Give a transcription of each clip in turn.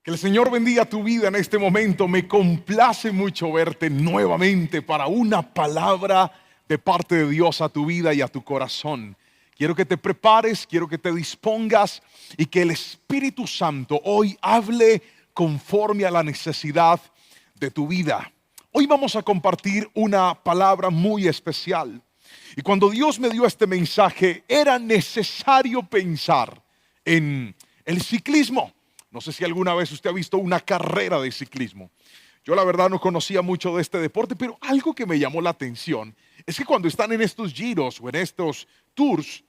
Que el Señor bendiga tu vida en este momento. Me complace mucho verte nuevamente para una palabra de parte de Dios a tu vida y a tu corazón. Quiero que te prepares, quiero que te dispongas y que el Espíritu Santo hoy hable conforme a la necesidad de tu vida. Hoy vamos a compartir una palabra muy especial. Y cuando Dios me dio este mensaje, era necesario pensar en el ciclismo. No sé si alguna vez usted ha visto una carrera de ciclismo. Yo la verdad no conocía mucho de este deporte, pero algo que me llamó la atención es que cuando están en estos giros o en estos tours,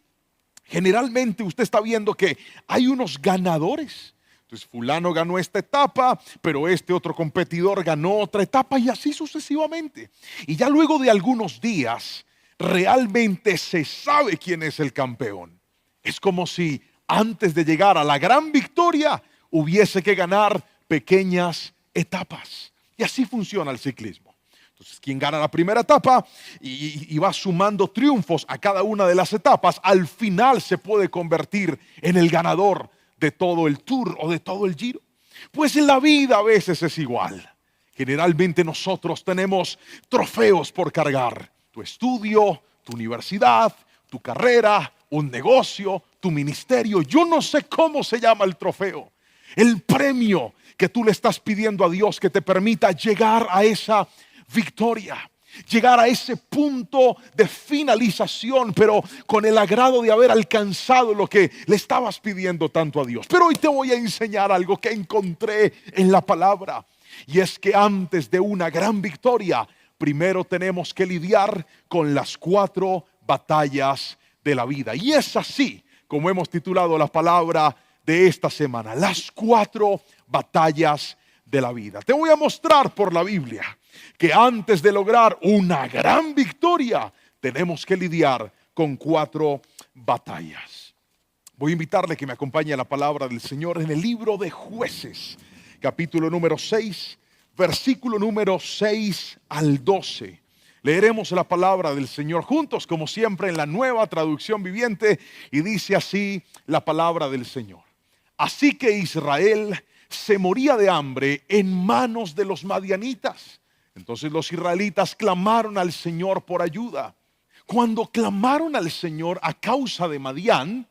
generalmente usted está viendo que hay unos ganadores. Entonces fulano ganó esta etapa, pero este otro competidor ganó otra etapa y así sucesivamente. Y ya luego de algunos días, realmente se sabe quién es el campeón. Es como si antes de llegar a la gran victoria, hubiese que ganar pequeñas etapas. Y así funciona el ciclismo. Entonces, quien gana la primera etapa y va sumando triunfos a cada una de las etapas, al final se puede convertir en el ganador de todo el tour o de todo el giro. Pues en la vida a veces es igual. Generalmente nosotros tenemos trofeos por cargar. Tu estudio, tu universidad, tu carrera, un negocio, tu ministerio. Yo no sé cómo se llama el trofeo. El premio que tú le estás pidiendo a Dios que te permita llegar a esa victoria, llegar a ese punto de finalización, pero con el agrado de haber alcanzado lo que le estabas pidiendo tanto a Dios. Pero hoy te voy a enseñar algo que encontré en la palabra, y es que antes de una gran victoria, primero tenemos que lidiar con las 4 batallas de la vida. Y es así como hemos titulado la palabra de esta semana, las 4 batallas de la vida. Te voy a mostrar por la Biblia que antes de lograr una gran victoria, tenemos que lidiar con 4 batallas. Voy a invitarle que me acompañe a la palabra del Señor en el libro de Jueces, capítulo número 6, versículo número 6 al 12. Leeremos la palabra del Señor juntos, como siempre, en la Nueva Traducción Viviente, y dice así la palabra del Señor. Así que Israel se moría de hambre en manos de los madianitas. Entonces los israelitas clamaron al Señor por ayuda. Cuando clamaron al Señor a causa de Madián,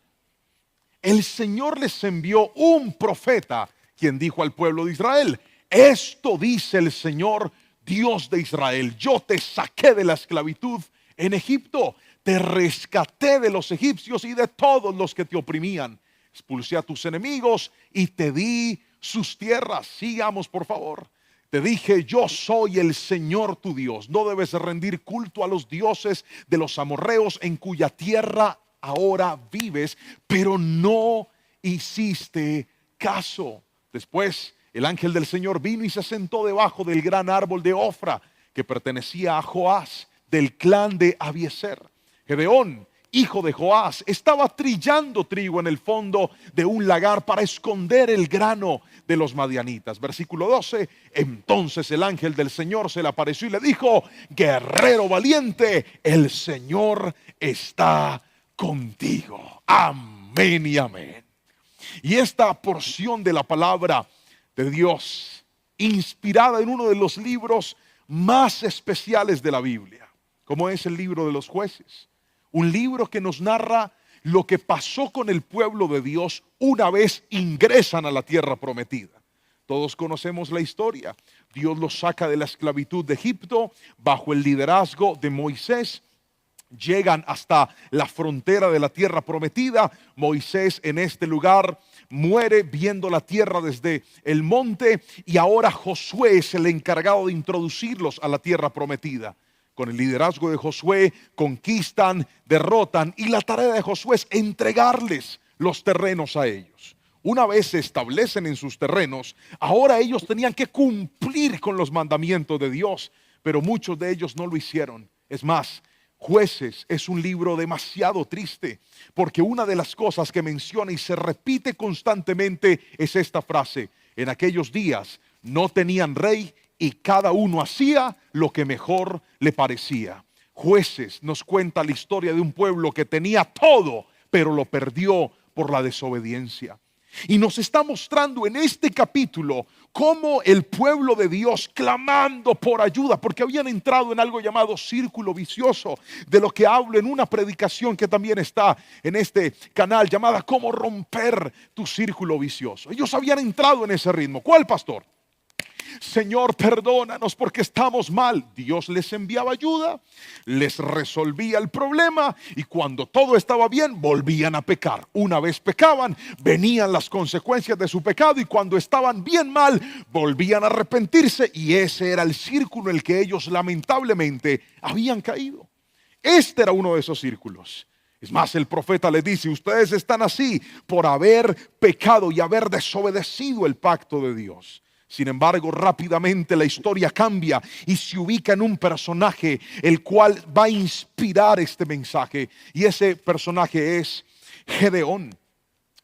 el Señor les envió un profeta, quien dijo al pueblo de Israel: esto dice el Señor, Dios de Israel: yo te saqué de la esclavitud en Egipto, te rescaté de los egipcios y de todos los que te oprimían. Expulsé a tus enemigos y te di sus tierras. Sigamos, por favor. Te dije: yo soy el Señor tu Dios. No debes rendir culto a los dioses de los amorreos en cuya tierra ahora vives, pero no hiciste caso. Después el ángel del Señor vino y se sentó debajo del gran árbol de Ofra, que pertenecía a Joás, del clan de Abiezer. Gedeón, hijo de Joás, estaba trillando trigo en el fondo de un lagar para esconder el grano de los madianitas. Versículo 12. Entonces el ángel del Señor se le apareció y le dijo: guerrero valiente, el Señor está contigo. Amén y amén. Y esta porción de la palabra de Dios, inspirada en uno de los libros más especiales de la Biblia, como es el libro de los Jueces. Un libro que nos narra lo que pasó con el pueblo de Dios una vez ingresan a la tierra prometida. Todos conocemos la historia. Dios los saca de la esclavitud de Egipto bajo el liderazgo de Moisés. Llegan hasta la frontera de la tierra prometida. Moisés en este lugar muere viendo la tierra desde el monte, y ahora Josué es el encargado de introducirlos a la tierra prometida. Con el liderazgo de Josué conquistan, derrotan, y la tarea de Josué es entregarles los terrenos a ellos. Una vez se establecen en sus terrenos, ahora ellos tenían que cumplir con los mandamientos de Dios, pero muchos de ellos no lo hicieron. Es más, Jueces es un libro demasiado triste, porque una de las cosas que menciona y se repite constantemente es esta frase: en aquellos días no tenían rey y cada uno hacía lo que mejor le parecía. Jueces nos cuenta la historia de un pueblo que tenía todo, pero lo perdió por la desobediencia. Y nos está mostrando en este capítulo cómo el pueblo de Dios clamando por ayuda, porque habían entrado en algo llamado círculo vicioso, de lo que hablo en una predicación que también está en este canal llamada Cómo romper tu círculo vicioso. Ellos habían entrado en ese ritmo. ¿Cuál, pastor? Señor, perdónanos porque estamos mal. Dios les enviaba ayuda, les resolvía el problema, y cuando todo estaba bien, volvían a pecar. Una vez pecaban, venían las consecuencias de su pecado, y cuando estaban bien mal, volvían a arrepentirse, y ese era el círculo en el que ellos lamentablemente habían caído. Este era uno de esos círculos. Es más, el profeta les dice: ustedes están así por haber pecado y haber desobedecido el pacto de Dios. Sin embargo, rápidamente la historia cambia y se ubica en un personaje el cual va a inspirar este mensaje. Y ese personaje es Gedeón,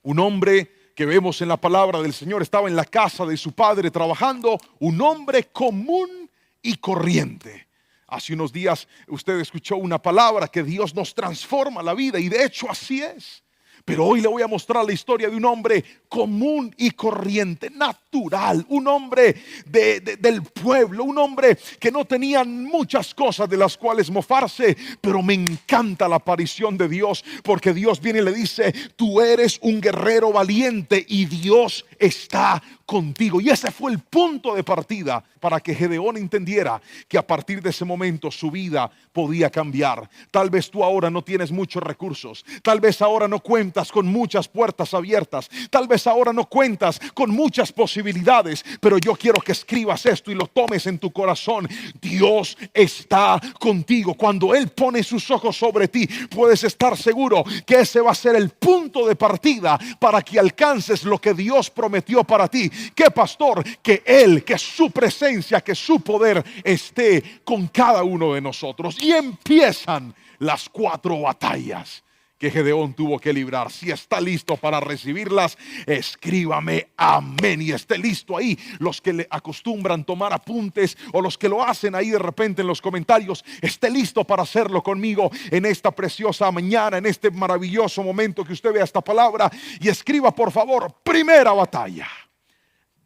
un hombre que vemos en la palabra del Señor. Estaba en la casa de su padre trabajando, un hombre común y corriente. Hace unos días usted escuchó una palabra que Dios nos transforma la vida, y de hecho así es. Pero hoy le voy a mostrar la historia de un hombre común y corriente, natural, un hombre del pueblo, un hombre que no tenía muchas cosas de las cuales mofarse, pero me encanta la aparición de Dios, porque Dios viene y le dice: tú eres un guerrero valiente y Dios está contigo. Y ese fue el punto de partida para que Gedeón entendiera que a partir de ese momento su vida podía cambiar. Tal vez tú ahora no tienes muchos recursos, tal vez ahora no cuentas con muchas puertas abiertas, tal vez ahora no cuentas con muchas posibilidades, pero yo quiero que escribas esto y lo tomes en tu corazón: Dios está contigo. Cuando Él pone sus ojos sobre ti, puedes estar seguro que ese va a ser el punto de partida para que alcances lo que Dios prometió para ti. Que, pastor, que Él, que su presencia, que su poder esté con cada uno de nosotros. Y empiezan las 4 batallas que Gedeón tuvo que librar. Si está listo para recibirlas, escríbame amén, y esté listo ahí. Los que le acostumbran tomar apuntes, o los que lo hacen ahí de repente en los comentarios, esté listo para hacerlo conmigo en esta preciosa mañana, en este maravilloso momento que usted vea esta palabra, y escriba por favor: primera batalla.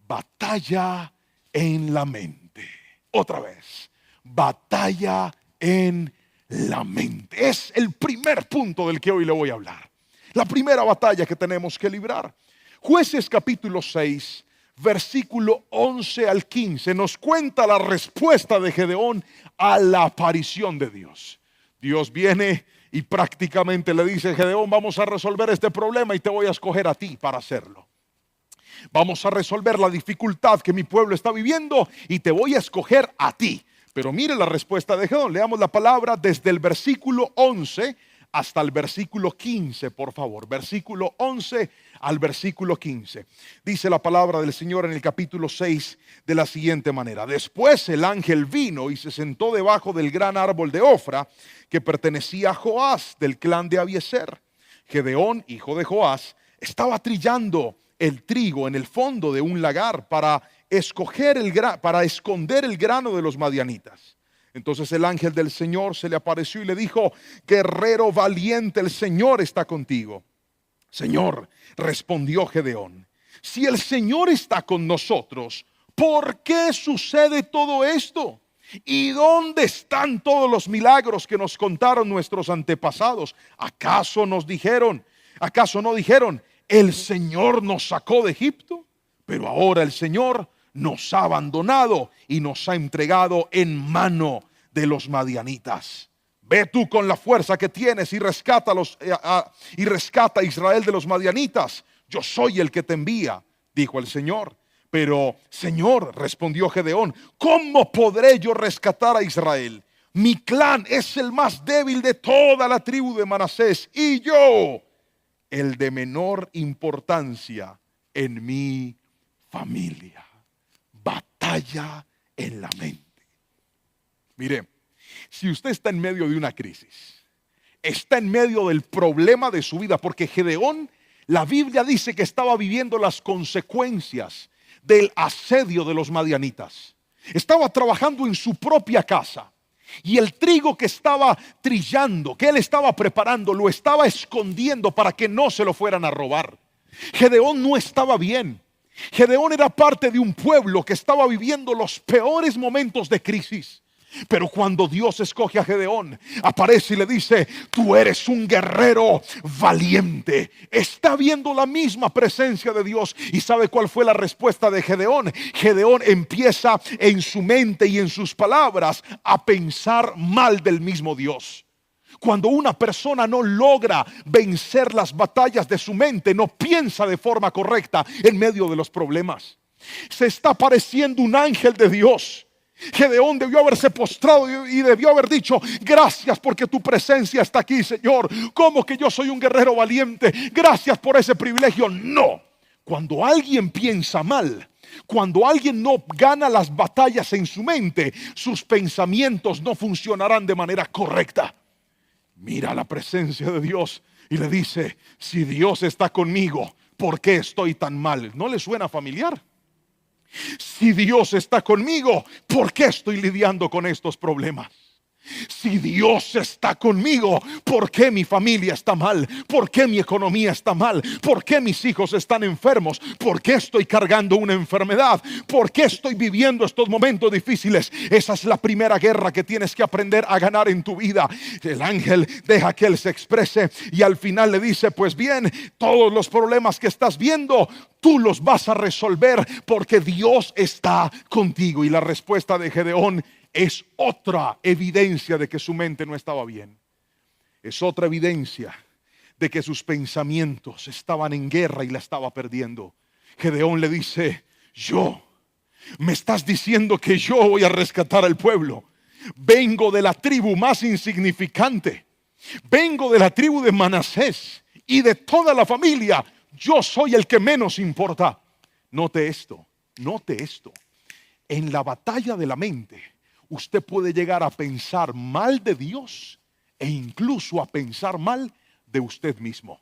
Batalla en la mente. Otra vez: batalla en la mente. Es el primer punto del que hoy le voy a hablar. La primera batalla que tenemos que librar. Jueces capítulo 6, versículo 11 al 15 nos cuenta la respuesta de Gedeón a la aparición de Dios. Dios viene y prácticamente le dice: Gedeón, vamos a resolver este problema y te voy a escoger a ti para hacerlo. Vamos a resolver la dificultad que mi pueblo está viviendo y te voy a escoger a ti. Pero mire la respuesta de Gedeón. Leamos la palabra desde el versículo 11 hasta el versículo 15, por favor. Versículo 11 al versículo 15. Dice la palabra del Señor en el capítulo 6 de la siguiente manera: después el ángel vino y se sentó debajo del gran árbol de Ofra, que pertenecía a Joás, del clan de Abiezer. Gedeón, hijo de Joás, estaba trillando el trigo en el fondo de un lagar para esconder el grano de los madianitas. Entonces el ángel del Señor se le apareció y le dijo: guerrero valiente, el Señor está contigo. Señor, respondió Gedeón, si el Señor está con nosotros, ¿por qué sucede todo esto? ¿Y dónde están todos los milagros que nos contaron nuestros antepasados? ¿Acaso no dijeron, el Señor nos sacó de Egipto? Pero ahora el Señor nos ha abandonado y nos ha entregado en mano de los madianitas. Ve tú con la fuerza que tienes y rescata a Israel de los madianitas. Yo soy el que te envía, dijo el Señor. Pero, Señor, respondió Gedeón, ¿cómo podré yo rescatar a Israel? Mi clan es el más débil de toda la tribu de Manasés, y yo, el de menor importancia en mi familia. Batalla en la mente. Mire, si usted está en medio de una crisis, está en medio del problema de su vida, porque Gedeón, la Biblia dice que estaba viviendo las consecuencias del asedio de los madianitas. Estaba trabajando en su propia casa, y el trigo que estaba trillando, que él estaba preparando, lo estaba escondiendo para que no se lo fueran a robar. Gedeón no estaba bien. Gedeón era parte de un pueblo que estaba viviendo los peores momentos de crisis. Pero cuando Dios escoge a Gedeón, aparece y le dice: tú eres un guerrero valiente. Está viendo la misma presencia de Dios. ¿Y sabe cuál fue la respuesta de Gedeón? Gedeón empieza en su mente y en sus palabras a pensar mal del mismo Dios. Cuando una persona no logra vencer las batallas de su mente, no piensa de forma correcta en medio de los problemas. Se está apareciendo un ángel de Dios. Gedeón debió haberse postrado y debió haber dicho: gracias porque tu presencia está aquí, Señor. ¿Cómo que yo soy un guerrero valiente? Gracias por ese privilegio. No. Cuando alguien piensa mal, cuando alguien no gana las batallas en su mente, sus pensamientos no funcionarán de manera correcta. Mira la presencia de Dios y le dice: si Dios está conmigo, ¿por qué estoy tan mal? ¿No le suena familiar? Si Dios está conmigo, ¿por qué estoy lidiando con estos problemas? Si Dios está conmigo, ¿por qué mi familia está mal? ¿Por qué mi economía está mal? ¿Por qué mis hijos están enfermos? ¿Por qué estoy cargando una enfermedad? ¿Por qué estoy viviendo estos momentos difíciles? Esa es la primera guerra que tienes que aprender a ganar en tu vida. El ángel deja que él se exprese y al final le dice: pues bien, todos los problemas que estás viendo, tú los vas a resolver porque Dios está contigo. Y la respuesta de Gedeón es otra evidencia de que su mente no estaba bien. Es otra evidencia de que sus pensamientos estaban en guerra y la estaba perdiendo. Gedeón le dice: me estás diciendo que yo voy a rescatar al pueblo. Vengo de la tribu más insignificante. Vengo de la tribu de Manasés y de toda la familia yo soy el que menos importa. Note esto. En la batalla de la mente, usted puede llegar a pensar mal de Dios e incluso a pensar mal de usted mismo.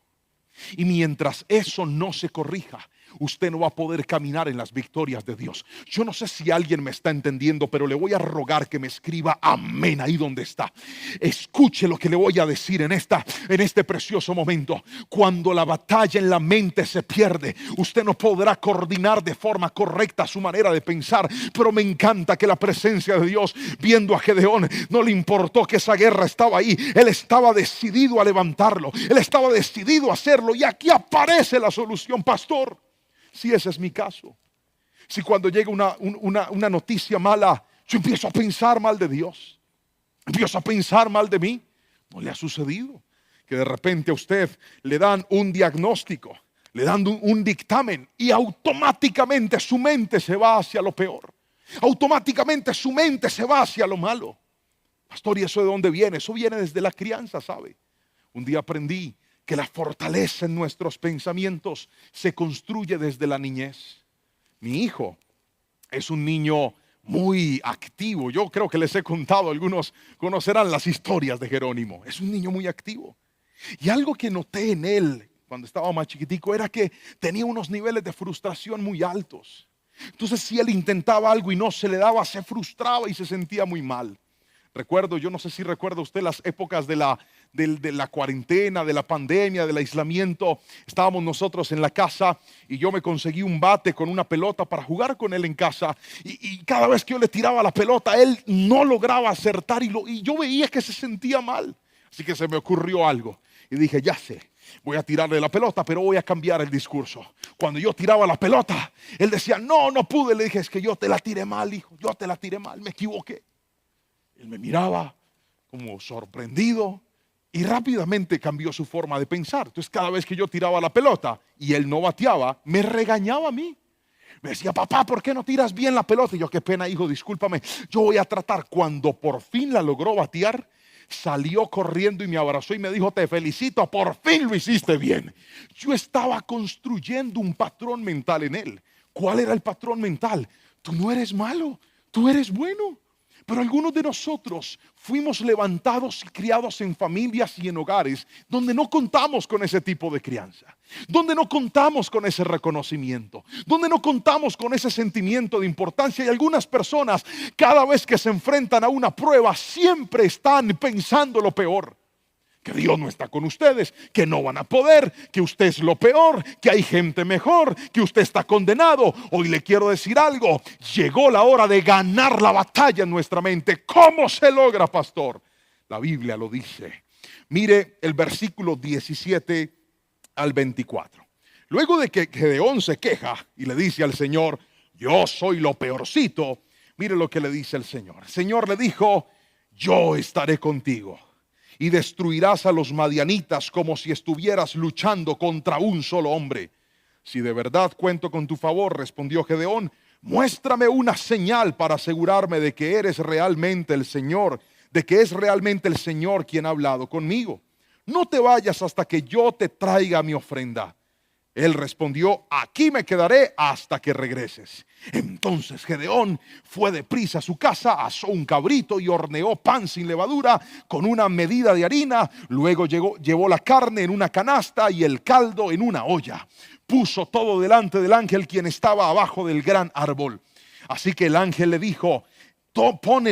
Y mientras eso no se corrija, usted no va a poder caminar en las victorias de Dios. Yo no sé si alguien me está entendiendo, pero le voy a rogar que me escriba amén ahí donde está. Escuche lo que le voy a decir en este precioso momento. Cuando la batalla en la mente se pierde, usted no podrá coordinar de forma correcta su manera de pensar. Pero me encanta que la presencia de Dios, viendo a Gedeón, no le importó que esa guerra estaba ahí. Él estaba decidido a levantarlo. Él estaba decidido a hacerlo. Y aquí aparece la solución, pastor. Si ese es mi caso, si cuando llega una noticia mala, yo empiezo a pensar mal de Dios, empiezo a pensar mal de mí. ¿No le ha sucedido que de repente a usted le dan un diagnóstico, le dan un dictamen y automáticamente su mente se va hacia lo peor? Automáticamente su mente se va hacia lo malo. Pastor, ¿y eso de dónde viene? Eso viene desde la crianza, ¿sabe? Un día aprendí que la fortaleza en nuestros pensamientos se construye desde la niñez. Mi hijo es un niño muy activo. Yo creo que les he contado, algunos conocerán las historias de Jerónimo. Es un niño muy activo. Y algo que noté en él cuando estaba más chiquitico era que tenía unos niveles de frustración muy altos. Entonces, si él intentaba algo y no se le daba, se frustraba y se sentía muy mal. Recuerdo, yo no sé si recuerda usted las épocas de la cuarentena, de la pandemia, del aislamiento. Estábamos nosotros en la casa y yo me conseguí un bate con una pelota para jugar con él en casa. Y cada vez que yo le tiraba la pelota, él no lograba acertar y yo veía que se sentía mal. Así que se me ocurrió algo y dije: ya sé, voy a tirarle la pelota, pero voy a cambiar el discurso. Cuando yo tiraba la pelota, él decía: no pude. Le dije: es que yo te la tiré mal, hijo, yo te la tiré mal, me equivoqué. Él me miraba como sorprendido y rápidamente cambió su forma de pensar. Entonces, cada vez que yo tiraba la pelota y él no bateaba, me regañaba a mí. Me decía: papá, ¿por qué no tiras bien la pelota? Y yo: qué pena, hijo, discúlpame, yo voy a tratar. Cuando por fin la logró batear, salió corriendo y me abrazó y me dijo: te felicito, por fin lo hiciste bien. Yo estaba construyendo un patrón mental en él. ¿Cuál era el patrón mental? Tú no eres malo, tú eres bueno. Pero algunos de nosotros fuimos levantados y criados en familias y en hogares donde no contamos con ese tipo de crianza, donde no contamos con ese reconocimiento, donde no contamos con ese sentimiento de importancia. Y algunas personas, cada vez que se enfrentan a una prueba, siempre están pensando lo peor. que Dios no está con ustedes, que no van a poder, que usted es lo peor, que hay gente mejor, que usted está condenado. Hoy le quiero decir algo, llegó la hora de ganar la batalla en nuestra mente. ¿Cómo se logra, pastor? La Biblia lo dice. Mire el versículo 17 al 24. Luego de que Gedeón se queja y le dice al Señor, yo soy lo peorcito, mire lo que le dice el Señor. El Señor le dijo, yo estaré contigo y destruirás a los madianitas como si estuvieras luchando contra un solo hombre. Si de verdad cuento con tu favor, respondió Gedeón, muéstrame una señal para asegurarme de que eres realmente el Señor, de que es realmente el Señor quien ha hablado conmigo. No te vayas hasta que yo te traiga mi ofrenda. Él respondió, aquí me quedaré hasta que regreses. Entonces Gedeón fue deprisa a su casa, asó un cabrito y horneó pan sin levadura con una medida de harina. Luego llevó la carne en una canasta y el caldo en una olla. Puso todo delante del ángel quien estaba abajo del gran árbol. Así que el ángel le dijo, pon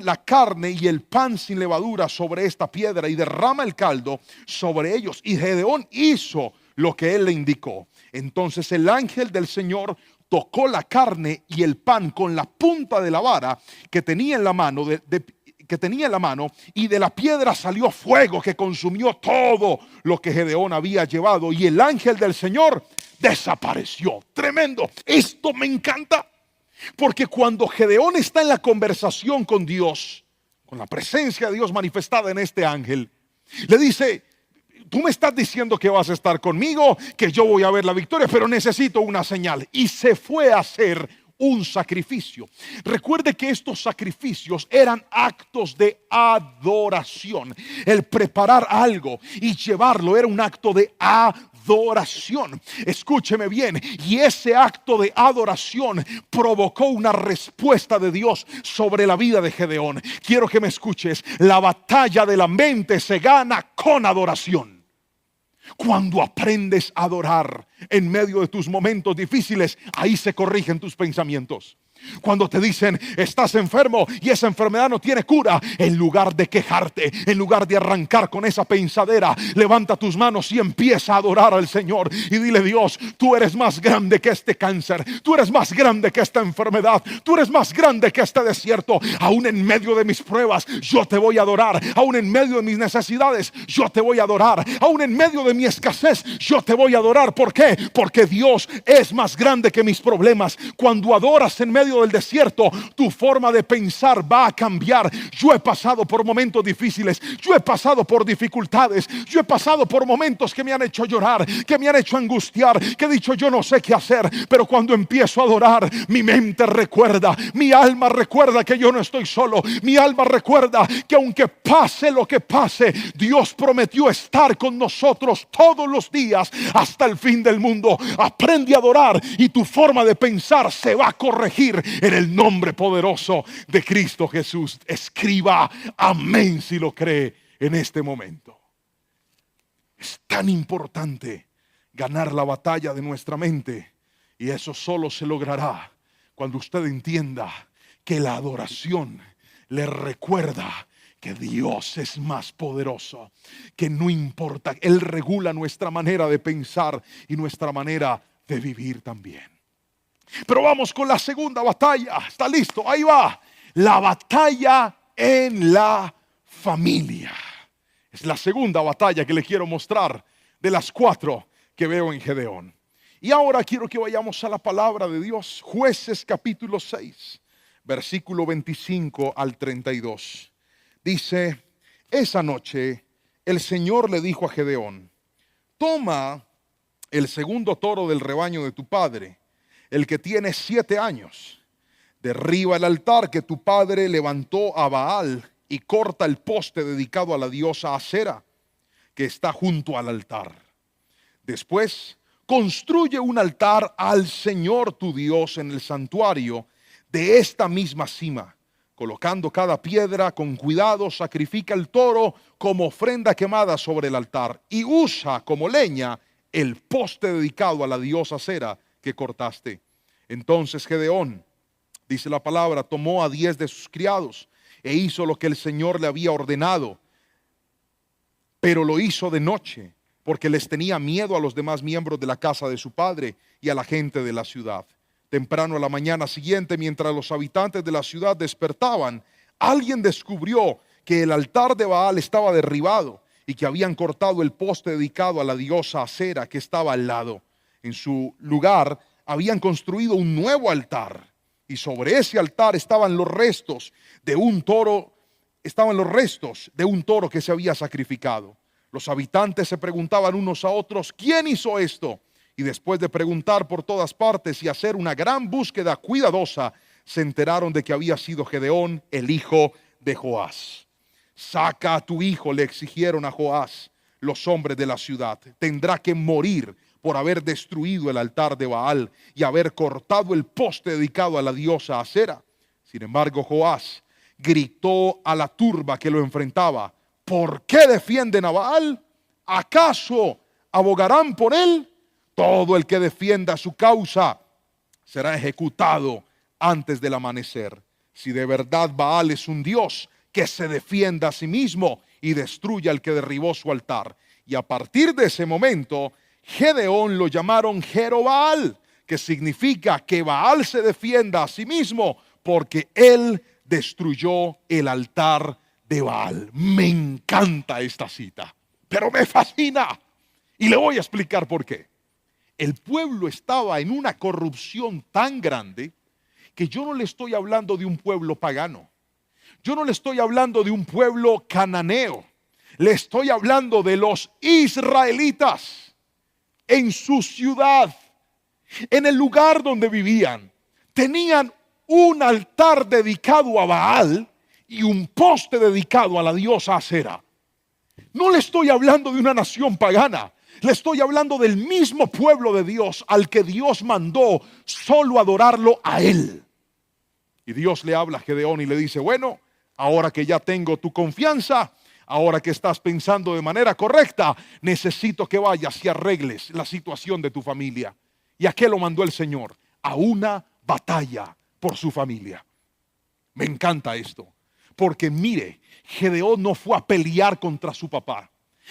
la carne y el pan sin levadura sobre esta piedra y derrama el caldo sobre ellos. Y Gedeón hizo lo que él le indicó. Entonces el ángel del Señor tocó la carne y el pan con la punta de la vara que tenía en la mano, y de la piedra salió fuego que consumió todo lo que Gedeón había llevado, y el ángel del Señor desapareció. Tremendo. Esto me encanta, porque cuando Gedeón está en la conversación con Dios, con la presencia de Dios manifestada en este ángel, le dice, tú me estás diciendo que vas a estar conmigo, que yo voy a ver la victoria, pero necesito una señal. Y se fue a hacer un sacrificio. Recuerde que estos sacrificios eran actos de adoración. El preparar algo y llevarlo era un acto de adoración. Escúcheme bien, y ese acto de adoración provocó una respuesta de Dios sobre la vida de Gedeón. Quiero que me escuches, la batalla de la mente se gana con adoración. Cuando aprendes a adorar en medio de tus momentos difíciles, ahí se corrigen tus pensamientos. Cuando te dicen estás enfermo y esa enfermedad no tiene cura, en lugar de quejarte, en lugar de arrancar con esa pensadera, levanta tus manos y empieza a adorar al Señor y dile, Dios, tú eres más grande que este cáncer, tú eres más grande que esta enfermedad, tú eres más grande que este desierto. Aún en medio de mis pruebas yo te voy a adorar, aún en medio de mis necesidades yo te voy a adorar, aún en medio de mi escasez yo te voy a adorar. ¿Por qué? Porque Dios es más grande que mis problemas. Cuando adoras en medio del desierto, tu forma de pensar va a cambiar. Yo he pasado por momentos difíciles, yo he pasado por dificultades, yo he pasado por momentos que me han hecho llorar, que me han hecho angustiar, que he dicho yo no sé qué hacer, pero cuando empiezo a adorar, mi mente recuerda, mi alma recuerda que yo no estoy solo, mi alma recuerda que aunque pase lo que pase, Dios prometió estar con nosotros todos los días hasta el fin del mundo. Aprende a adorar y tu forma de pensar se va a corregir en el nombre poderoso de Cristo Jesús. Escriba amén si lo cree en este momento. Es tan importante ganar la batalla de nuestra mente, y eso solo se logrará cuando usted entienda que la adoración le recuerda que Dios es más poderoso, que no importa, Él regula nuestra manera de pensar y nuestra manera de vivir también. Pero vamos con la segunda batalla. ¿Está listo? Ahí va. La batalla en la familia. Es la segunda batalla que le quiero mostrar de las 4 que veo en Gedeón. Y ahora quiero que vayamos a la palabra de Dios. Jueces capítulo 6, versículo 25 al 32. Dice, esa noche el Señor le dijo a Gedeón, toma el segundo toro del rebaño de tu padre, el que tiene 7 años. Derriba el altar que tu padre levantó a Baal y corta el poste dedicado a la diosa Asera, que está junto al altar. Después, construye un altar al Señor tu Dios en el santuario de esta misma cima. Colocando cada piedra con cuidado, sacrifica el toro como ofrenda quemada sobre el altar y usa como leña el poste dedicado a la diosa Asera que cortaste. Entonces Gedeón, dice la palabra, tomó a 10 de sus criados e hizo lo que el Señor le había ordenado. pero lo hizo de noche, porque les tenía miedo a los demás miembros de la casa de su padre y a la gente de la ciudad. Temprano a la mañana siguiente, mientras los habitantes de la ciudad despertaban, alguien descubrió que el altar de Baal estaba derribado y que habían cortado el poste dedicado a la diosa Acera que estaba al lado. En su lugar habían construido un nuevo altar, y sobre ese altar estaban los restos de un toro que se había sacrificado. Los habitantes se preguntaban unos a otros: ¿quién hizo esto? Y después de preguntar por todas partes y hacer una gran búsqueda cuidadosa, se enteraron de que había sido Gedeón, el hijo de Joás. Saca a tu hijo, le exigieron a Joás los hombres de la ciudad. Tendrá que morir por haber destruido el altar de Baal y haber cortado el poste dedicado a la diosa Acera. Sin embargo, Joás gritó a la turba que lo enfrentaba: ¿por qué defienden a Baal? ¿Acaso abogarán por él? Todo el que defienda su causa será ejecutado antes del amanecer. Si de verdad Baal es un dios, que se defienda a sí mismo y destruya al que derribó su altar. Y a partir de ese momento, Gedeón lo llamaron Jerobaal, que significa que Baal se defienda a sí mismo, porque él destruyó el altar de Baal. Me encanta esta cita, pero me fascina, y le voy a explicar por qué. El pueblo estaba en una corrupción tan grande que yo no le estoy hablando de un pueblo pagano. Yo no le estoy hablando de un pueblo cananeo. Le estoy hablando de los israelitas en su ciudad, en el lugar donde vivían. Tenían un altar dedicado a Baal y un poste dedicado a la diosa Acera. No le estoy hablando de una nación pagana. Le estoy hablando del mismo pueblo de Dios al que Dios mandó solo adorarlo a él. Y Dios le habla a Gedeón y le dice: bueno, ahora que ya tengo tu confianza, ahora que estás pensando de manera correcta, necesito que vayas y arregles la situación de tu familia. ¿Y a qué lo mandó el Señor? A una batalla por su familia. Me encanta esto, porque mire, Gedeón no fue a pelear contra su papá.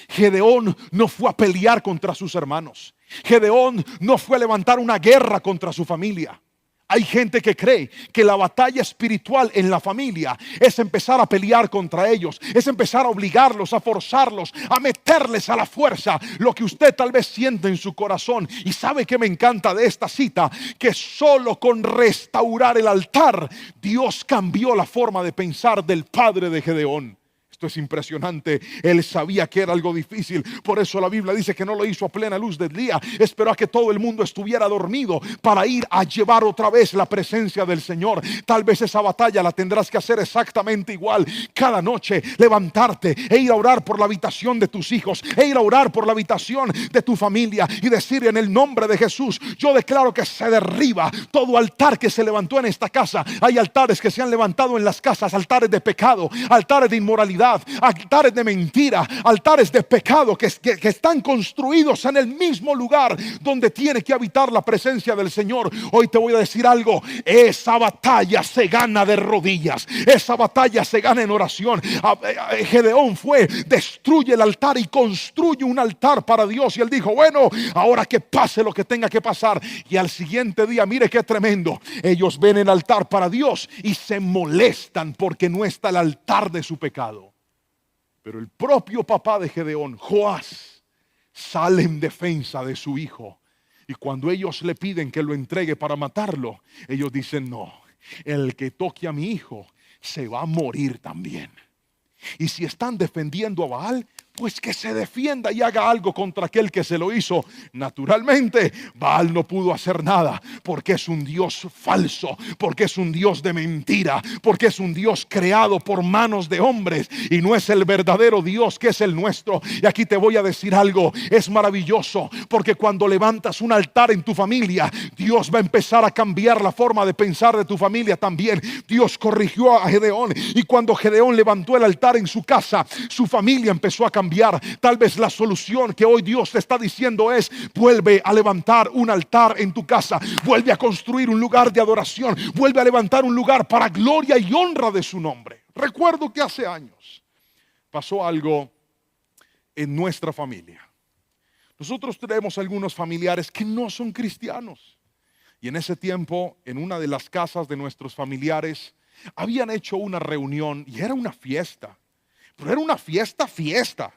Gedeón no fue a pelear contra sus hermanos. Gedeón no fue a levantar una guerra contra su familia. Hay gente que cree que la batalla espiritual en la familia es empezar a pelear contra ellos, es empezar a obligarlos, a forzarlos, a meterles a la fuerza lo que usted tal vez siente en su corazón. Y sabe que me encanta de esta cita, que solo con restaurar el altar Dios cambió la forma de pensar del padre de Gedeón. Esto es impresionante. Él sabía que era algo difícil. Por eso la Biblia dice que no lo hizo a plena luz del día. Esperó a que todo el mundo estuviera dormido para ir a llevar otra vez la presencia del Señor. Tal vez esa batalla la tendrás que hacer exactamente igual. Cada noche levantarte e ir a orar por la habitación de tus hijos, e ir a orar por la habitación de tu familia y decir: en el nombre de Jesús, yo declaro que se derriba todo altar que se levantó en esta casa. Hay altares que se han levantado en las casas, altares de pecado, altares de inmoralidad, altares de mentira, altares de pecado que están construidos en el mismo lugar donde tiene que habitar la presencia del Señor. Hoy te voy a decir algo: esa batalla se gana de rodillas, esa batalla se gana en oración. Gedeón fue, destruye el altar y construye un altar para Dios, y él dijo: bueno, ahora que pase lo que tenga que pasar. Y al siguiente día, mire qué tremendo, ellos ven el altar para Dios y se molestan porque no está el altar de su pecado. Pero el propio papá de Gedeón, Joás, sale en defensa de su hijo. Y cuando ellos le piden que lo entregue para matarlo, ellos dicen: no, el que toque a mi hijo se va a morir también. Y si están defendiendo a Baal, pues que se defienda y haga algo contra aquel que se lo hizo. Naturalmente, Baal no pudo hacer nada, porque es un Dios falso, porque es un Dios de mentira, porque es un Dios creado por manos de hombres y no es el verdadero Dios que es el nuestro. Y aquí te voy a decir algo: es maravilloso, porque cuando levantas un altar en tu familia, Dios va a empezar a cambiar la forma de pensar de tu familia también. Dios corrigió a Gedeón, y cuando Gedeón levantó el altar en su casa, su familia empezó a cambiar. Tal vez la solución que hoy Dios te está diciendo es: vuelve a levantar un altar en tu casa, vuelve a construir un lugar de adoración, vuelve a levantar un lugar para gloria y honra de su nombre. Recuerdo que hace años pasó algo en nuestra familia. Nosotros tenemos algunos familiares que no son cristianos. Y en ese tiempo, en una de las casas de nuestros familiares, habían hecho una reunión y era una fiesta. Pero era una fiesta, fiesta.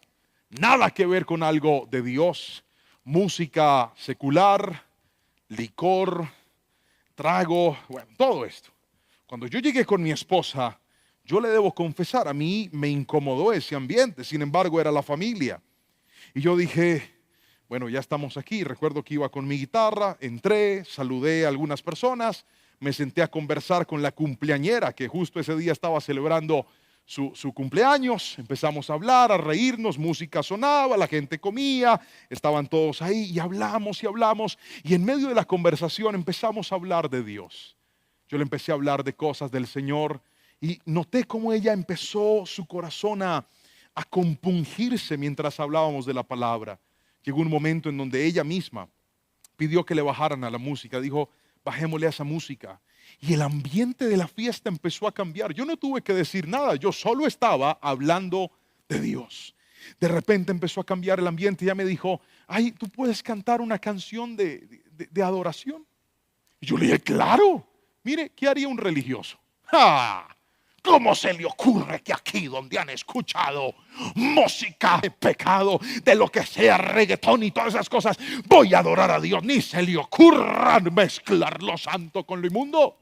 Nada que ver con algo de Dios. Música secular, licor, trago, bueno, todo esto. Cuando yo llegué con mi esposa, yo le debo confesar, a mí me incomodó ese ambiente. Sin embargo, era la familia. Y yo dije, bueno, ya estamos aquí. Recuerdo que iba con mi guitarra, entré, saludé a algunas personas, me senté a conversar con la cumpleañera que justo ese día estaba celebrando su cumpleaños. Empezamos a hablar, a reírnos, música sonaba, la gente comía, estaban todos ahí y hablamos y hablamos. Y en medio de la conversación empezamos a hablar de Dios. Yo le empecé a hablar de cosas del Señor y noté cómo ella empezó su corazón a compungirse mientras hablábamos de la palabra. Llegó un momento en donde ella misma pidió que le bajaran a la música. Dijo, bajémosle a esa música. Y el ambiente de la fiesta empezó a cambiar. Yo no tuve que decir nada. Yo solo estaba hablando de Dios. De repente empezó a cambiar el ambiente. Y ella me dijo, ay, ¿tú puedes cantar una canción de adoración? Y yo le dije, claro. Mire, ¿qué haría un religioso? ¡Ja! ¿Cómo se le ocurre que aquí donde han escuchado música de pecado, de lo que sea reggaetón y todas esas cosas, voy a adorar a Dios? Ni se le ocurra mezclar lo santo con lo inmundo.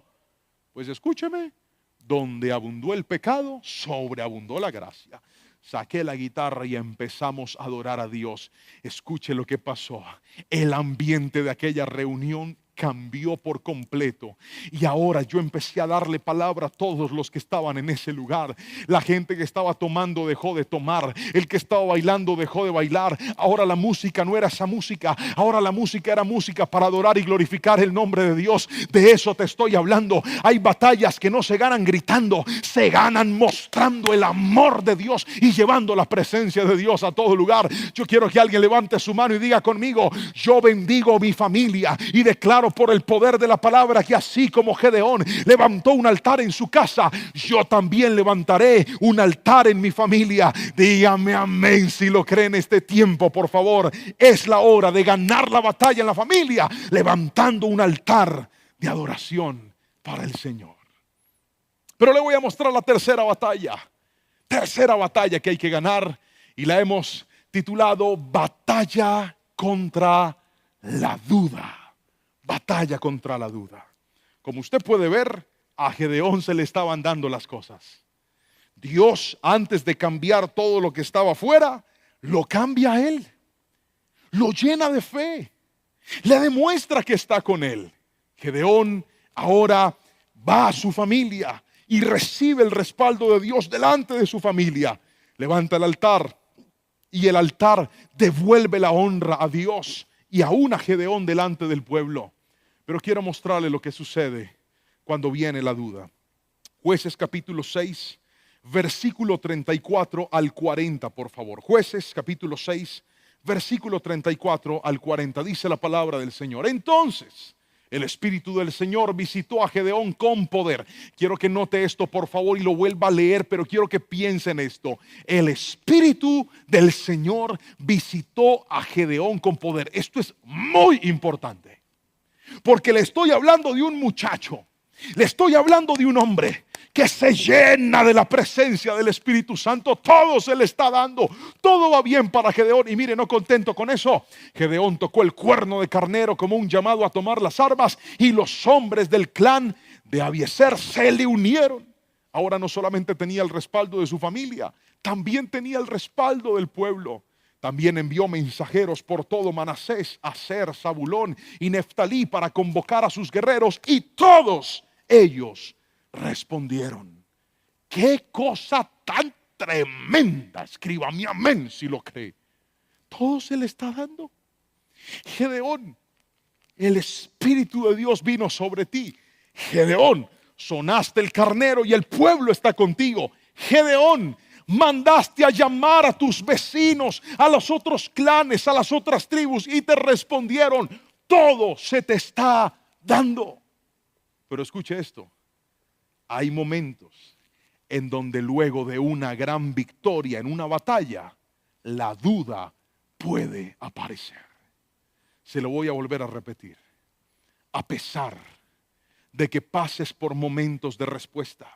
Pues escúcheme, donde abundó el pecado, sobreabundó la gracia. Saqué la guitarra y empezamos a adorar a Dios. Escuche lo que pasó. El ambiente de aquella reunión cambió por completo. Y ahora yo empecé a darle palabra a todos los que estaban en ese lugar. La gente que estaba tomando dejó de tomar. El que estaba bailando dejó de bailar. Ahora la música no era esa música. Ahora la música era música para adorar y glorificar el nombre de Dios. De eso te estoy hablando. Hay batallas que no se ganan gritando, se ganan mostrando el amor de Dios y llevando la presencia de Dios a todo lugar. Yo quiero que alguien levante su mano y diga conmigo, yo bendigo mi familia y declaro por el poder de la palabra que así como Gedeón levantó un altar en su casa, yo también levantaré un altar en mi familia. Dígame amén si lo cree en este tiempo, por favor. Es la hora de ganar la batalla en la familia, levantando un altar de adoración para el Señor. Pero le voy a mostrar la tercera batalla que hay que ganar, y la hemos titulado Batalla contra la duda. Batalla contra la duda. Como usted puede ver, a Gedeón se le estaban dando las cosas. Dios, antes de cambiar todo lo que estaba afuera, lo cambia a él. Lo llena de fe. Le demuestra que está con él. Gedeón ahora va a su familia y recibe el respaldo de Dios delante de su familia. Levanta el altar y el altar devuelve la honra a Dios y aún a Gedeón delante del pueblo. Pero quiero mostrarle lo que sucede cuando viene la duda. Jueces capítulo 6, versículo 34 al 40, por favor. Jueces capítulo 6, versículo 34 al 40. Dice la palabra del Señor. Entonces el Espíritu del Señor visitó a Gedeón con poder. Quiero que note esto, por favor, y lo vuelva a leer, pero quiero que piense en esto. El Espíritu del Señor visitó a Gedeón con poder. Esto es muy importante, porque le estoy hablando de un muchacho, le estoy hablando de un hombre que se llena de la presencia del Espíritu Santo. Todo se le está dando, todo va bien para Gedeón. Y mire, no contento con eso, Gedeón tocó el cuerno de carnero como un llamado a tomar las armas, y los hombres del clan de Abiezer se le unieron. Ahora no solamente tenía el respaldo de su familia, también tenía el respaldo del pueblo. También envió mensajeros por todo Manasés, Aser, Zabulón y Neftalí para convocar a sus guerreros, y todos ellos respondieron. ¡Qué cosa tan tremenda! Escriba mi amén si lo cree. Todo se le está dando. Gedeón, el Espíritu de Dios vino sobre ti. Gedeón, sonaste el carnero y el pueblo está contigo. Gedeón, mandaste a llamar a tus vecinos, a los otros clanes, a las otras tribus, y te respondieron. Todo se te está dando. Pero escuche esto. Hay momentos en donde luego de una gran victoria en una batalla, la duda puede aparecer. Se lo voy a volver a repetir. A pesar de que pases por momentos de respuesta,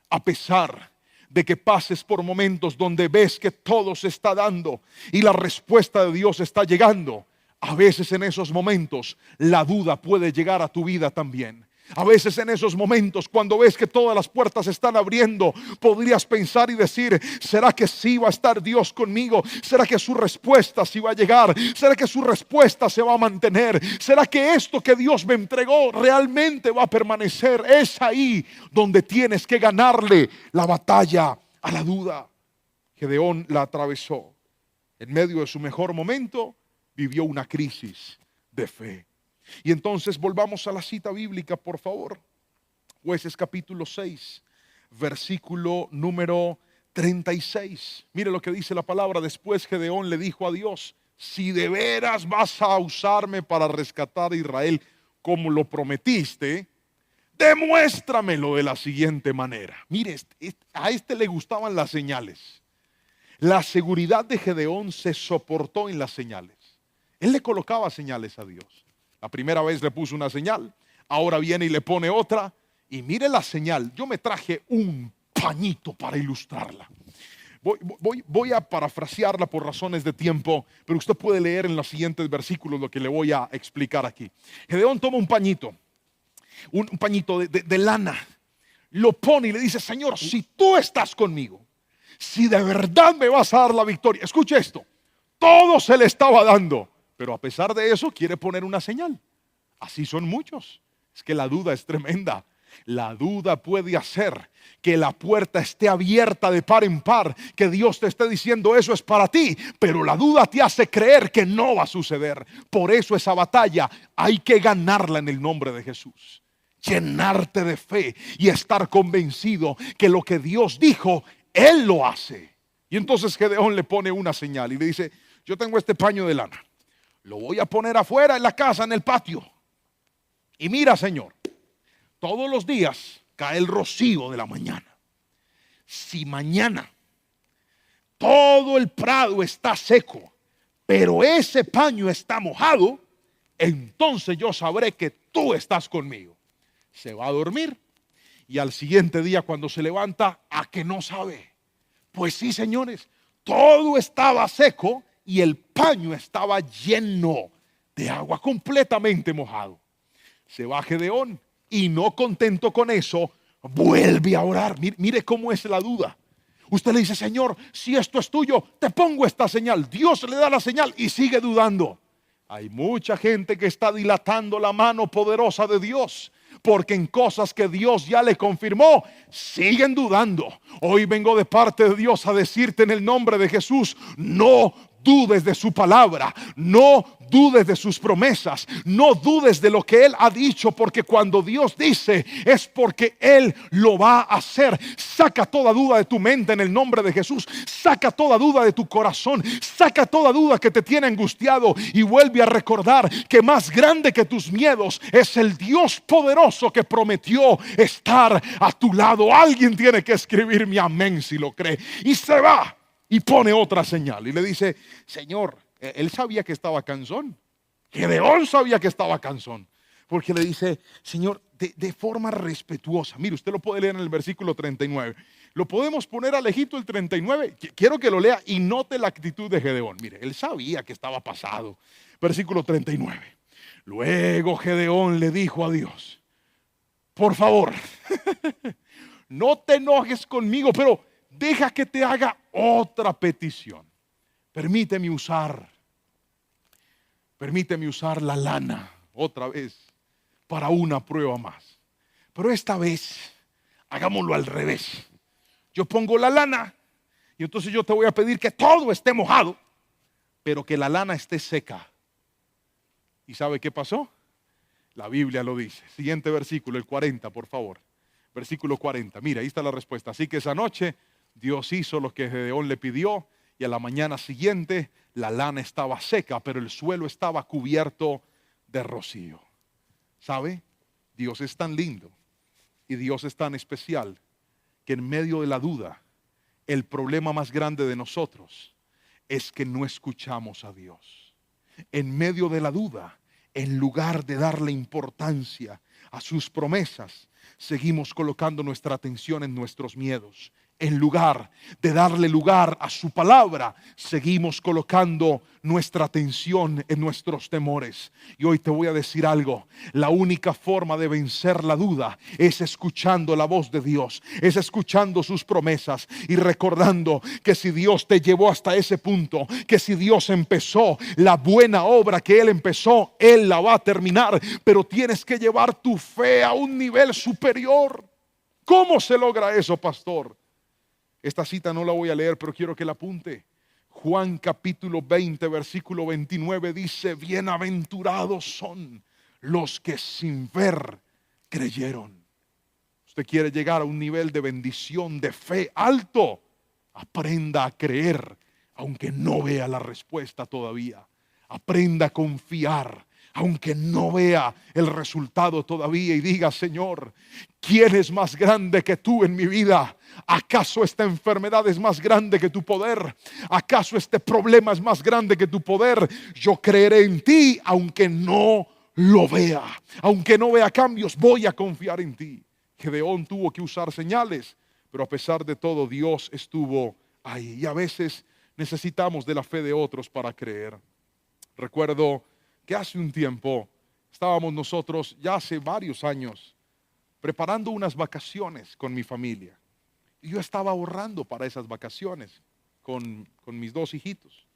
a pesar de que pases por momentos donde ves que todo se está dando y la respuesta de Dios está llegando, a veces en esos momentos la duda puede llegar a tu vida también. A veces en esos momentos, cuando ves que todas las puertas se están abriendo, podrías pensar y decir: ¿será que sí va a estar Dios conmigo? ¿Será que su respuesta sí va a llegar? ¿Será que su respuesta se va a mantener? ¿Será que esto que Dios me entregó realmente va a permanecer? Es ahí donde tienes que ganarle la batalla a la duda. Gedeón la atravesó. En medio de su mejor momento, vivió una crisis de fe. Y entonces volvamos a la cita bíblica, por favor. Jueces capítulo 6, versículo número 36. Mire lo que dice la palabra. Después Gedeón le dijo a Dios: si de veras vas a usarme para rescatar a Israel como lo prometiste, demuéstramelo de la siguiente manera. Mire, a este le gustaban las señales. La seguridad de Gedeón se soportó en las señales. Él le colocaba señales a Dios. La primera vez le puso una señal, ahora viene y le pone otra. Y mire la señal. Yo me traje un pañito para ilustrarla. Voy a parafrasearla por razones de tiempo, pero usted puede leer en los siguientes versículos lo que le voy a explicar aquí. Gedeón toma un pañito de lana, lo pone y le dice: Señor, si tú estás conmigo, si de verdad me vas a dar la victoria. Escuche esto, todo se le estaba dando, pero a pesar de eso quiere poner una señal. Así son muchos. Es que la duda es tremenda. La duda puede hacer que la puerta esté abierta de par en par, que Dios te esté diciendo: eso es para ti, pero la duda te hace creer que no va a suceder. Por eso esa batalla hay que ganarla en el nombre de Jesús. Llenarte de fe y estar convencido que lo que Dios dijo, Él lo hace. Y entonces Gedeón le pone una señal y le dice: yo tengo este paño de lana, lo voy a poner afuera en la casa, en el patio. Y mira, Señor, todos los días cae el rocío de la mañana. Si mañana todo el prado está seco, pero ese paño está mojado, entonces yo sabré que tú estás conmigo. Se va a dormir y al siguiente día, cuando se levanta, ¿a que no sabe? Pues sí, señores, todo estaba seco y el paño estaba lleno de agua, completamente mojado. Se va Gedeón y, no contento con eso, vuelve a orar. Mire cómo es la duda. Usted le dice: Señor, si esto es tuyo, te pongo esta señal. Dios le da la señal y sigue dudando. Hay mucha gente que está dilatando la mano poderosa de Dios, porque en cosas que Dios ya le confirmó, siguen dudando. Hoy vengo de parte de Dios a decirte en el nombre de Jesús: no dudes de su palabra, no dudes de sus promesas, no dudes de lo que Él ha dicho, porque cuando Dios dice es porque Él lo va a hacer. Saca toda duda de tu mente en el nombre de Jesús. Saca toda duda de tu corazón. Saca toda duda que te tiene angustiado y vuelve a recordar que más grande que tus miedos es el Dios poderoso que prometió estar a tu lado. Alguien tiene que escribir mi amén si lo cree. Y se va y pone otra señal y le dice: Señor, él sabía que estaba cansón. Gedeón sabía que estaba cansón, porque le dice: Señor, de forma respetuosa. Mire, usted lo puede leer en el versículo 39. Lo podemos poner alejito el 39. Quiero que lo lea y note la actitud de Gedeón. Mire, él sabía que estaba pasado. Versículo 39. Luego Gedeón le dijo a Dios: por favor, no te enojes conmigo, pero deja que te haga otra petición. Permíteme usar la lana otra vez para una prueba más. Pero esta vez hagámoslo al revés. Yo pongo la lana y entonces yo te voy a pedir que todo esté mojado, pero que la lana esté seca. ¿Y sabe qué pasó? La Biblia lo dice. Siguiente versículo, el 40, por favor. Versículo 40. Mira, ahí está la respuesta. Así que esa noche Dios hizo lo que Gedeón le pidió, y a la mañana siguiente la lana estaba seca, pero el suelo estaba cubierto de rocío. ¿Sabe? Dios es tan lindo y Dios es tan especial que en medio de la duda, el problema más grande de nosotros es que no escuchamos a Dios. En medio de la duda, en lugar de darle importancia a sus promesas, seguimos colocando nuestra atención en nuestros miedos. En lugar de darle lugar a su palabra, seguimos colocando nuestra atención en nuestros temores. Y hoy te voy a decir algo: la única forma de vencer la duda es escuchando la voz de Dios, es escuchando sus promesas y recordando que si Dios te llevó hasta ese punto, que si Dios empezó la buena obra que Él empezó, Él la va a terminar. Pero tienes que llevar tu fe a un nivel superior. ¿Cómo se logra eso, pastor? Esta cita no la voy a leer, pero quiero que la apunte. Juan capítulo 20, versículo 29 dice: bienaventurados son los que sin ver creyeron. Usted quiere llegar a un nivel de bendición, de fe alto. Aprenda a creer, aunque no vea la respuesta todavía. Aprenda a confiar, aunque no vea el resultado todavía, y diga: Señor, ¿quién es más grande que tú en mi vida? ¿Acaso esta enfermedad es más grande que tu poder? ¿Acaso este problema es más grande que tu poder? Yo creeré en ti, aunque no lo vea, aunque no vea cambios, voy a confiar en ti. Gedeón tuvo que usar señales, pero a pesar de todo, Dios estuvo ahí. Y a veces necesitamos de la fe de otros para creer. Recuerdo que hace un tiempo estábamos nosotros, ya hace varios años, preparando unas vacaciones con mi familia. Y yo estaba ahorrando para esas vacaciones con mis dos hijitos.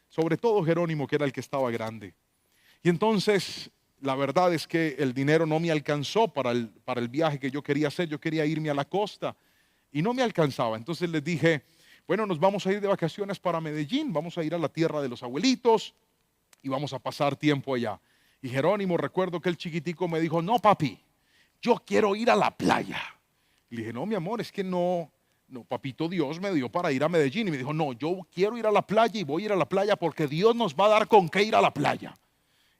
Sobre todo Jerónimo, que era el que estaba grande. Y entonces, la verdad es que el dinero no me alcanzó para el viaje que yo quería hacer. Yo quería irme a la costa y no me alcanzaba. Entonces les dije: bueno, nos vamos a ir de vacaciones para Medellín. Vamos a ir a la tierra de los abuelitos y vamos a pasar tiempo allá. Y Jerónimo, recuerdo que el chiquitico me dijo: no, papi, yo quiero ir a la playa. Y le dije: no, mi amor, es que no, papito Dios me dio para ir a Medellín. Y me dijo: no, yo quiero ir a la playa y voy a ir a la playa porque Dios nos va a dar con qué ir a la playa.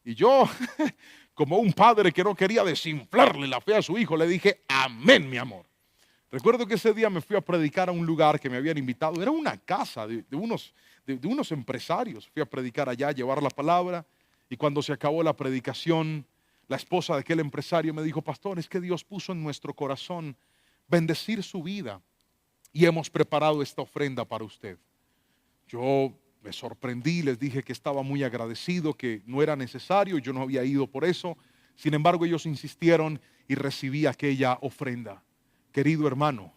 Y yo, como un padre que no quería desinflarle la fe a su hijo, le dije: amén, mi amor. Recuerdo que ese día me fui a predicar a un lugar que me habían invitado. Era una casa de unos empresarios. Fui a predicar allá, a llevar la palabra. Y cuando se acabó la predicación, la esposa de aquel empresario me dijo: pastor, es que Dios puso en nuestro corazón bendecir su vida y hemos preparado esta ofrenda para usted. Yo me sorprendí, les dije que estaba muy agradecido, que no era necesario, yo no había ido por eso. Sin embargo, ellos insistieron y recibí aquella ofrenda. Querido hermano,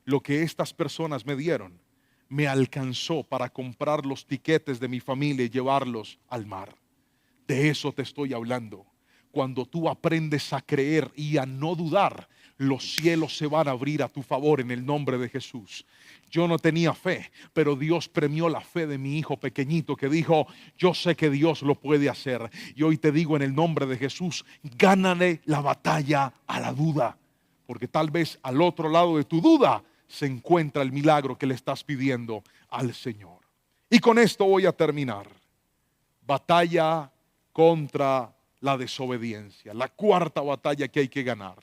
lo que estas personas me dieron me alcanzó para comprar los tiquetes de mi familia y llevarlos al mar. De eso te estoy hablando. Cuando tú aprendes a creer y a no dudar, los cielos se van a abrir a tu favor en el nombre de Jesús. Yo no tenía fe, pero Dios premió la fe de mi hijo pequeñito que dijo: yo sé que Dios lo puede hacer. Y hoy te digo en el nombre de Jesús: gánale la batalla a la duda, porque tal vez al otro lado de tu duda se encuentra el milagro que le estás pidiendo al Señor. Y con esto voy a terminar. Batalla contra la desobediencia, la cuarta batalla que hay que ganar.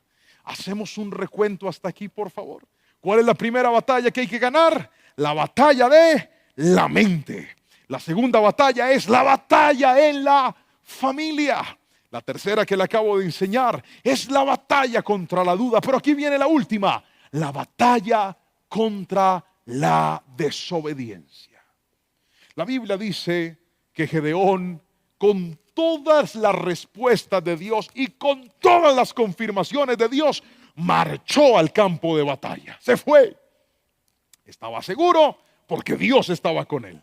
Hacemos un recuento hasta aquí, por favor. ¿Cuál es la primera batalla que hay que ganar? La batalla de la mente. La segunda batalla es la batalla en la familia. La tercera, que le acabo de enseñar, es la batalla contra la duda. Pero aquí viene la última: la batalla contra la desobediencia. La Biblia dice que Gedeón, con todas las respuestas de Dios y con todas las confirmaciones de Dios, marchó al campo de batalla. Se fue. Estaba seguro porque Dios estaba con él.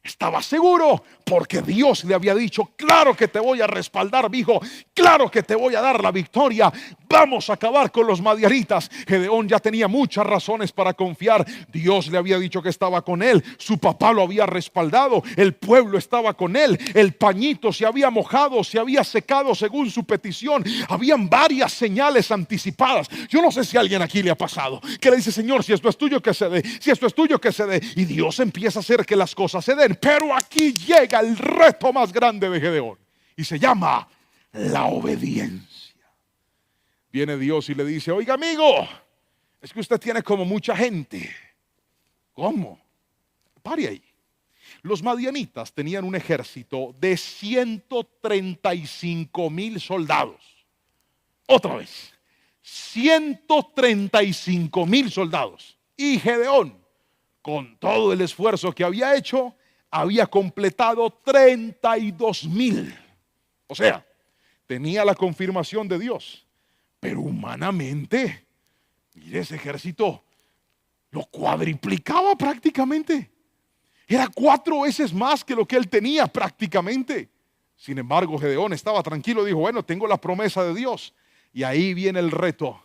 Estaba seguro porque Dios le había dicho: claro que te voy a respaldar, hijo, claro que te voy a dar la victoria, vamos a acabar con los madianitas. Gedeón ya tenía muchas razones para confiar. Dios le había dicho que estaba con él, su papá lo había respaldado, el pueblo estaba con él, el pañito se había mojado, se había secado según su petición. Habían varias señales anticipadas. Yo no sé si a alguien aquí le ha pasado que le dice: Señor, si esto es tuyo, que se dé, si esto es tuyo, que se dé, y Dios empieza a hacer que las cosas se den. Pero aquí llega el reto más grande de Gedeón y se llama la obediencia. Viene Dios y le dice: oiga, amigo, es que usted tiene como mucha gente. ¿Cómo? Pare ahí. Los madianitas tenían un ejército de 135,000 soldados. Otra vez, 135,000 soldados. Y Gedeón, con todo el esfuerzo que había hecho, había completado 32,000. O sea, tenía la confirmación de Dios. Pero humanamente, mire, ese ejército lo cuadriplicaba prácticamente. Era 4 veces más que lo que él tenía prácticamente. Sin embargo, Gedeón estaba tranquilo y dijo, bueno, tengo la promesa de Dios. Y ahí viene el reto,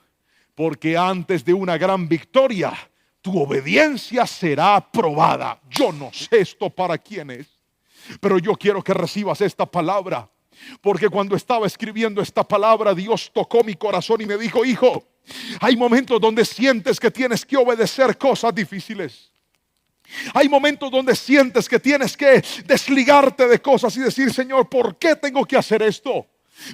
porque antes de una gran victoria, tu obediencia será probada. Yo no sé esto para quién es, pero yo quiero que recibas esta palabra. Porque cuando estaba escribiendo esta palabra, Dios tocó mi corazón y me dijo, hijo, hay momentos donde sientes que tienes que obedecer cosas difíciles. Hay momentos donde sientes que tienes que desligarte de cosas y decir, Señor, ¿por qué tengo que hacer esto?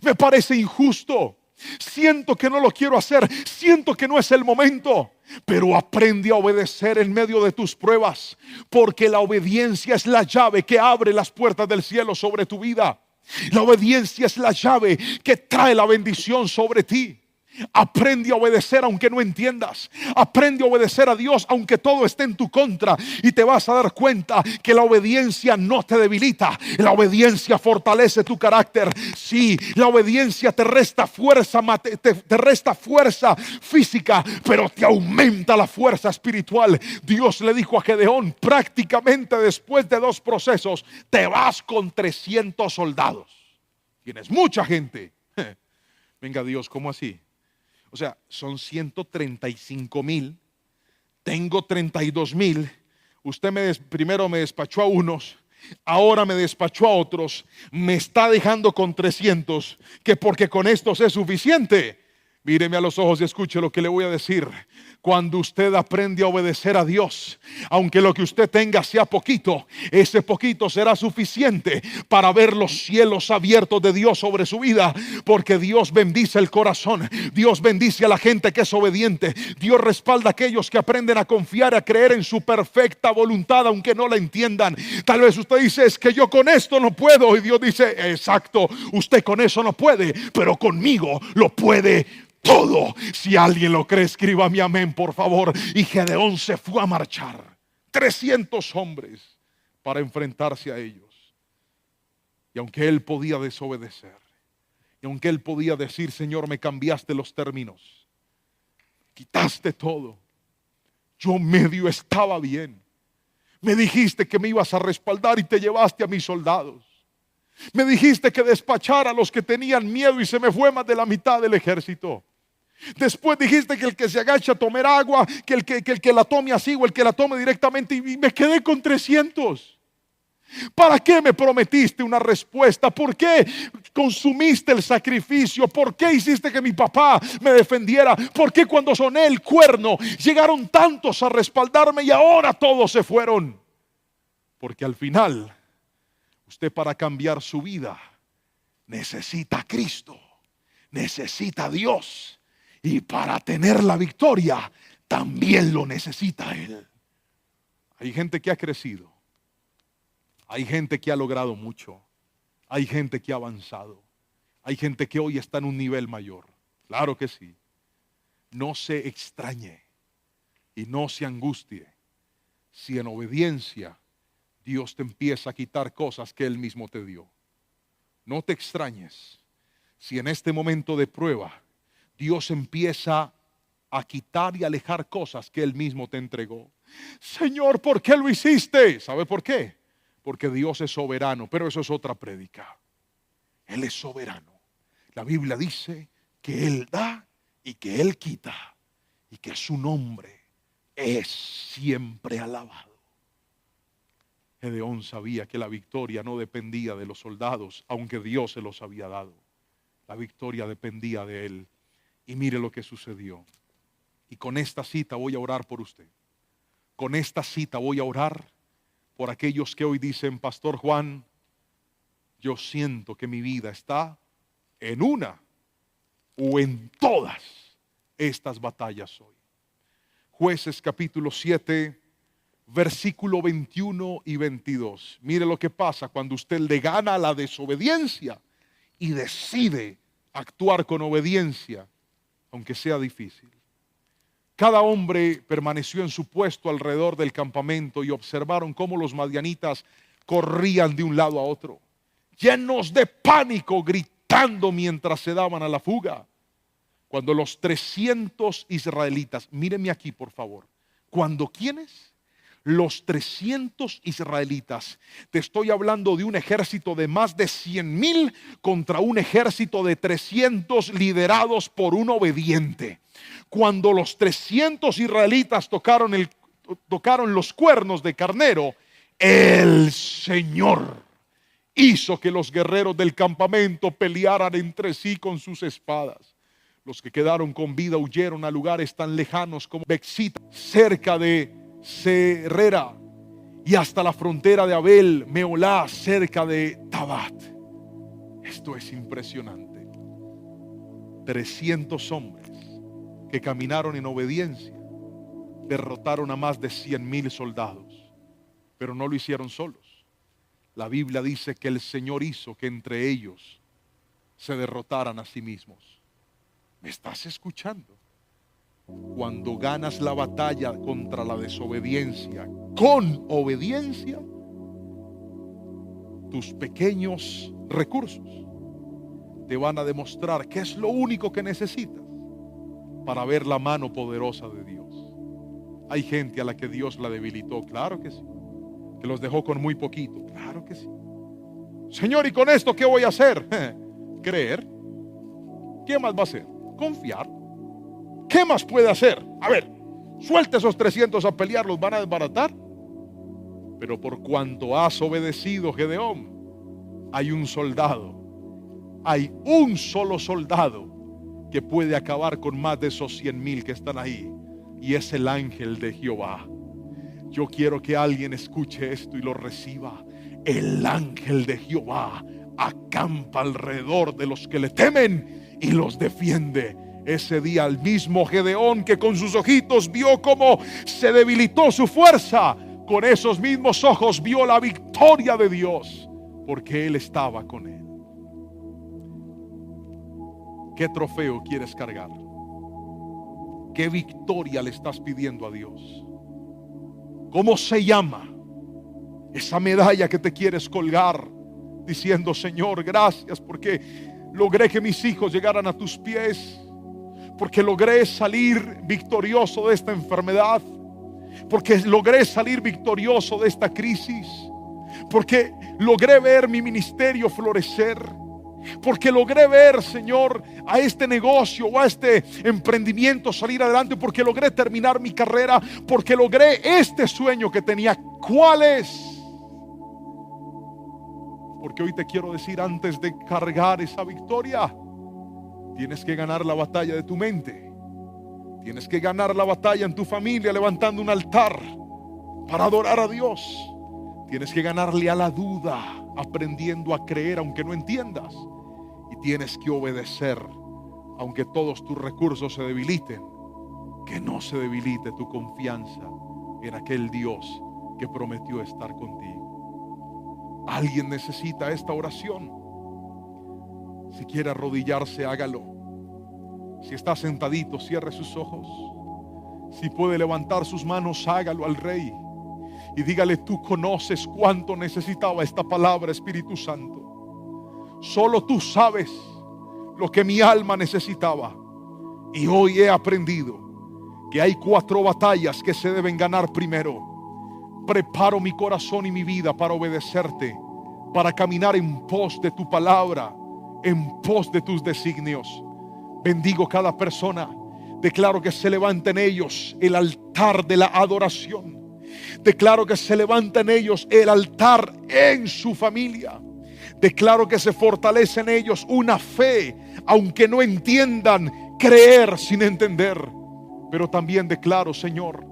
Me parece injusto. Siento que no lo quiero hacer. Siento que no es el momento. Pero aprende a obedecer en medio de tus pruebas, porque la obediencia es la llave que abre las puertas del cielo sobre tu vida. La obediencia es la llave que trae la bendición sobre ti. Aprende a obedecer aunque no entiendas. Aprende a obedecer a Dios aunque todo esté en tu contra. Y te vas a dar cuenta que la obediencia no te debilita. La obediencia fortalece tu carácter. Sí, la obediencia te resta fuerza, te resta fuerza física, pero te aumenta la fuerza espiritual. Dios le dijo a Gedeón, prácticamente después de 2 procesos, te vas con 300 soldados. Tienes mucha gente. Venga Dios, ¿cómo así? O sea, son 135,000. Tengo 32,000. Usted primero me despachó a unos, ahora me despachó a otros. Me está dejando con 300, que porque con estos es suficiente. Míreme a los ojos y escuche lo que le voy a decir. Cuando usted aprende a obedecer a Dios, aunque lo que usted tenga sea poquito, ese poquito será suficiente para ver los cielos abiertos de Dios sobre su vida. Porque Dios bendice el corazón. Dios bendice a la gente que es obediente. Dios respalda a aquellos que aprenden a confiar, a creer en su perfecta voluntad, aunque no la entiendan. Tal vez usted dice, es que yo con esto no puedo. Y Dios dice, exacto, usted con eso no puede, pero conmigo lo puede todo. Si alguien lo cree, escriba mi amén, por favor. Y Gedeón se fue a marchar. 300 hombres para enfrentarse a ellos. Y aunque él podía desobedecer, y aunque él podía decir, Señor, me cambiaste los términos, quitaste todo, yo medio estaba bien. Me dijiste que me ibas a respaldar y te llevaste a mis soldados. Me dijiste que despachara a los que tenían miedo y se me fue más de la mitad del ejército. Después dijiste que el que se agacha a tomar agua, que el que la tome así o el que la tome directamente, y me quedé con 300. ¿Para qué me prometiste una respuesta? ¿Por qué consumiste el sacrificio? ¿Por qué hiciste que mi papá me defendiera? ¿Por qué cuando soné el cuerno llegaron tantos a respaldarme y ahora todos se fueron? Porque al final, usted para cambiar su vida necesita a Cristo, necesita a Dios. Y para tener la victoria también lo necesita Él. Hay gente que ha crecido. Hay gente que ha logrado mucho. Hay gente que ha avanzado. Hay gente que hoy está en un nivel mayor. Claro que sí. No se extrañe y no se angustie si en obediencia Dios te empieza a quitar cosas que Él mismo te dio. No te extrañes si en este momento de prueba Dios empieza a quitar y alejar cosas que Él mismo te entregó. Señor, ¿por qué lo hiciste? ¿Sabe por qué? Porque Dios es soberano, pero eso es otra prédica. Él es soberano. La Biblia dice que Él da y que Él quita y que su nombre es siempre alabado. Gedeón sabía que la victoria no dependía de los soldados, aunque Dios se los había dado. La victoria dependía de Él. Y mire lo que sucedió. Y con esta cita voy a orar por usted. Con esta cita voy a orar por aquellos que hoy dicen, Pastor Juan, yo siento que mi vida está en una o en todas estas batallas hoy. Jueces capítulo 7, versículo 21 y 22. Mire lo que pasa cuando usted le gana a la desobediencia y decide actuar con obediencia, aunque sea difícil. Cada hombre permaneció en su puesto alrededor del campamento y observaron cómo los madianitas corrían de un lado a otro, llenos de pánico, gritando mientras se daban a la fuga. Cuando los 300 israelitas, mírenme aquí por favor, cuando ¿quiénes? Los 300 israelitas, te estoy hablando de un ejército de más de 100,000 contra un ejército de 300 liderados por un obediente. Cuando los 300 israelitas tocaron los cuernos de carnero, el Señor hizo que los guerreros del campamento pelearan entre sí con sus espadas. Los que quedaron con vida huyeron a lugares tan lejanos como Bexita, cerca de Serrera, y hasta la frontera de Abel Meolá, cerca de Tabat. Esto es impresionante. 300 hombres que caminaron en obediencia derrotaron a más de 100,000 soldados, pero no lo hicieron solos. La Biblia dice que el Señor hizo que entre ellos se derrotaran a sí mismos. ¿Me estás escuchando? Cuando ganas la batalla contra la desobediencia con obediencia, tus pequeños recursos te van a demostrar que es lo único que necesitas para ver la mano poderosa de Dios. Hay gente a la que Dios la debilitó, claro que sí. Que los dejó con muy poquito, claro que sí. Señor, ¿y con esto qué voy a hacer? Creer. ¿Qué más va a hacer? Confiar. ¿Qué más puede hacer? A ver, suelte esos 300 a pelear, ¿los van a desbaratar? Pero por cuanto has obedecido, Gedeón, hay un solo soldado que puede acabar con más de esos 100,000 que están ahí, y es el ángel de Jehová. Yo quiero que alguien escuche esto y lo reciba. El ángel de Jehová acampa alrededor de los que le temen y los defiende. Ese día el mismo Gedeón, que con sus ojitos vio cómo se debilitó su fuerza, con esos mismos ojos vio la victoria de Dios, porque Él estaba con él. ¿Qué trofeo quieres cargar? ¿Qué victoria le estás pidiendo a Dios? ¿Cómo se llama esa medalla que te quieres colgar diciendo: Señor, gracias porque logré que mis hijos llegaran a tus pies, porque logré salir victorioso de esta enfermedad, porque logré salir victorioso de esta crisis, porque logré ver mi ministerio florecer, porque logré ver, Señor, a este negocio o a este emprendimiento salir adelante, porque logré terminar mi carrera, porque logré este sueño que tenía? ¿Cuál es? Porque hoy te quiero decir, antes de cargar esa victoria, tienes que ganar la batalla de tu mente. Tienes que ganar la batalla en tu familia, levantando un altar para adorar a Dios. Tienes que ganarle a la duda, aprendiendo a creer aunque no entiendas. Y tienes que obedecer, aunque todos tus recursos se debiliten. Que no se debilite tu confianza en aquel Dios que prometió estar contigo. Alguien necesita esta oración. Si quiere arrodillarse, hágalo. Si está sentadito, cierre sus ojos. Si puede levantar sus manos, hágalo al Rey y dígale: tú conoces cuánto necesitaba esta palabra, Espíritu Santo. Solo tú sabes lo que mi alma necesitaba. Y hoy he aprendido que hay 4 batallas que se deben ganar primero. Preparo mi corazón y mi vida para obedecerte, para caminar en pos de tu palabra, en pos de tus designios. Bendigo cada persona. Declaro que se levanta en ellos el altar de la adoración. Declaro que se levanta en ellos el altar en su familia. Declaro que se fortalece en ellos una fe, aunque no entiendan, creer sin entender. Pero también declaro, Señor,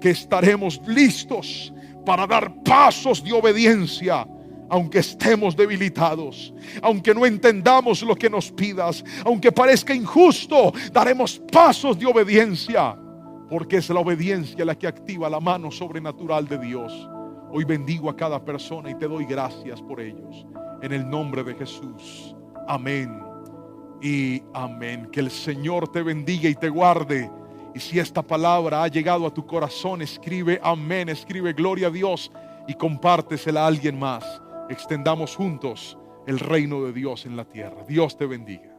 que estaremos listos para dar pasos de obediencia, aunque estemos debilitados, aunque no entendamos lo que nos pidas, aunque parezca injusto, daremos pasos de obediencia, porque es la obediencia la que activa la mano sobrenatural de Dios. Hoy bendigo a cada persona y te doy gracias por ellos. En el nombre de Jesús. Amén y amén. Que el Señor te bendiga y te guarde. Y si esta palabra ha llegado a tu corazón, escribe amén, escribe gloria a Dios y compártesela a alguien más. Extendamos juntos el reino de Dios en la tierra. Dios te bendiga.